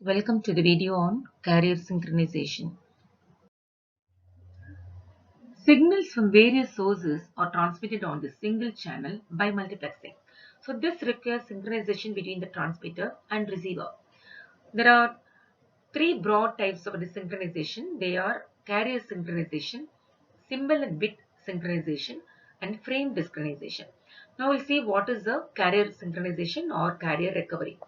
Welcome to the video on carrier synchronization. Signals from various sources are transmitted on the single channel by multiplexing. So this requires synchronization between the transmitter and receiver. There are three broad types of synchronization. They are carrier synchronization, symbol and bit synchronization, and frame synchronization. Now we'll see what is the carrier synchronization or carrier recovery.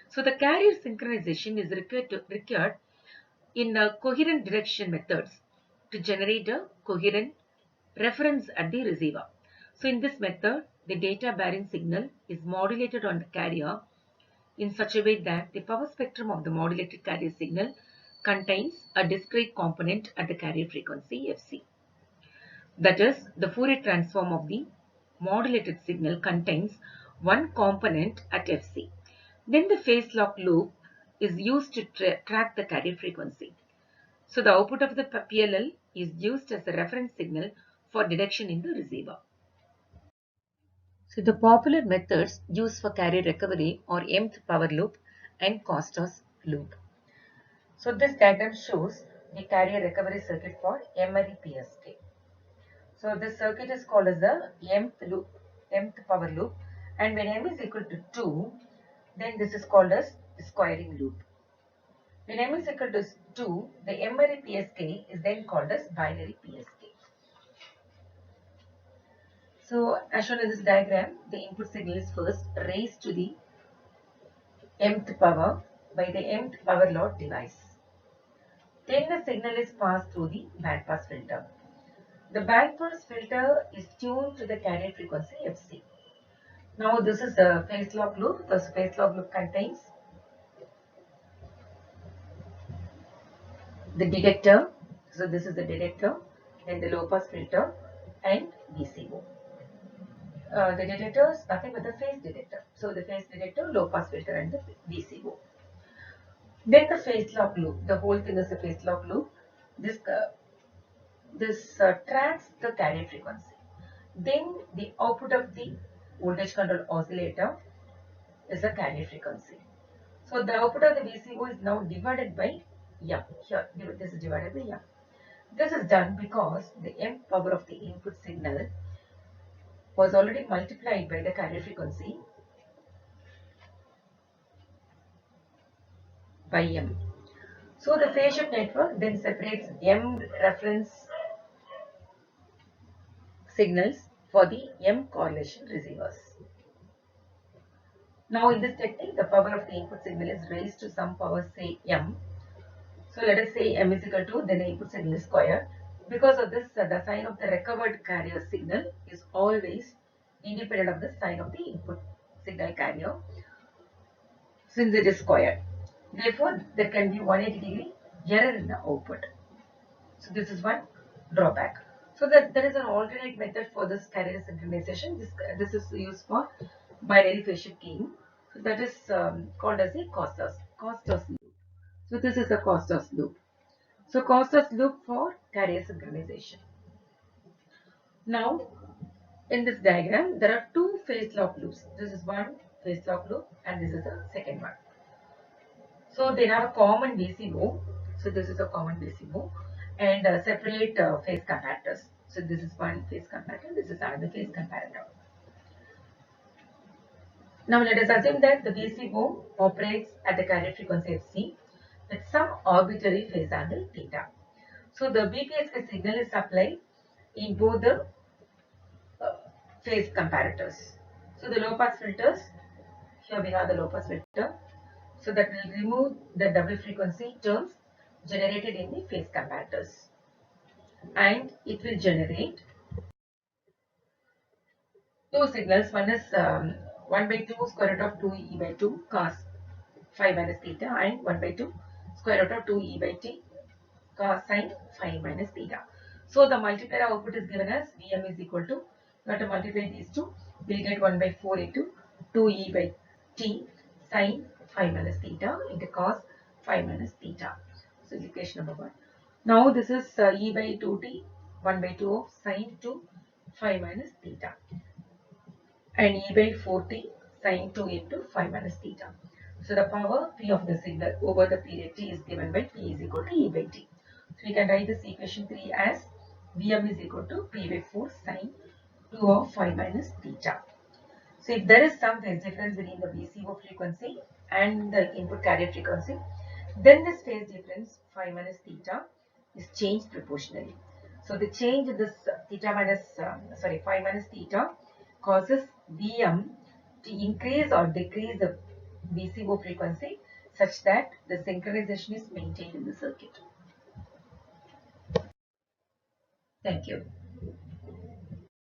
So the carrier synchronization is required in coherent direction methods to generate a coherent reference at the receiver. So in this method, the data bearing signal is modulated on the carrier in such a way that the power spectrum of the modulated carrier signal contains a discrete component at the carrier frequency Fc. That is, the Fourier transform of the modulated signal contains one component at Fc. Then the phase lock loop is used to track the carrier frequency. So the output of the PLL is used as a reference signal for detection in the receiver. So the popular methods used for carrier recovery are mth power loop and Costas loop. So this diagram shows the carrier recovery circuit for MRE PSK. So this circuit is called as the mth loop, mth power loop, and when m is equal to 2, then this is called as the squaring loop. When m is equal to 2, the MRE PSK is then called as binary PSK. So as shown in this diagram, the input signal is first raised to the mth power by the mth power law device. Then the signal is passed through the bandpass filter. The bandpass filter is tuned to the carrier frequency Fc. Now this is the phase lock loop. The phase lock loop contains the detector. So this is the detector, then the low pass filter and VCO. The detector is nothing but the phase detector. So the phase detector, low pass filter and the VCO. Then the phase lock loop. The whole thing is a phase lock loop. This tracks the carrier frequency. Then the output of the voltage control oscillator is a carrier frequency. So the output of the VCO is now divided by M. Here, this is divided by M. This is done because the M power of the input signal was already multiplied by the carrier frequency by M. So the phase shift network then separates M reference signals for the M correlation receivers. Now in this technique, the power of the input signal is raised to some power, say M. So let us say M is equal to, then the input signal is squared. Because of this, the sign of the recovered carrier signal is always independent of the sign of the input signal carrier, since it is squared. Therefore, there can be 180-degree error in the output. So this is one drawback. So that there is an alternate method for this carrier synchronization. This is used for binary phase shift keying. So that is called as a Costas loop. So this is a Costas loop. So Costas loop for carrier synchronization. Now in this diagram there are two phase lock loops. This is one phase lock loop and this is the second one. So they have a common VCO. So this is a common VCO and separate phase comparators. So this is one phase comparator, this is another phase comparator. Now let us assume that the VCO operates at the carrier frequency Fc with some arbitrary phase angle theta. So the BPSK signal is supplied in both the phase comparators. So the low pass filters, here we have the low pass filter. So that will remove the double frequency terms generated in the phase comparators. And it will generate two signals. One is 1 by 2 square root of 2e by 2 cos phi minus theta and 1 by 2 square root of 2e by t cos sine phi minus theta. So the multiplier output is given as Vm is equal to, you have to multiply these two, we'll get 1 by 4 into 2e by t sine phi minus theta into cos phi minus theta. So equation number 1. Now this is e by 2t, 1 by 2 of sine 2 phi minus theta and e by 4t sine 2 into phi minus theta. So the power P of the signal over the period T is given by P is equal to E by T. So we can write this equation 3 as Vm is equal to P by 4 sine 2 of phi minus theta. So if there is some phase difference between the VCO frequency and the input carrier frequency, then this phase difference phi minus theta is changed proportionally. So the change in this phi minus theta causes Vm to increase or decrease the VCO frequency such that the synchronization is maintained in the circuit. Thank you.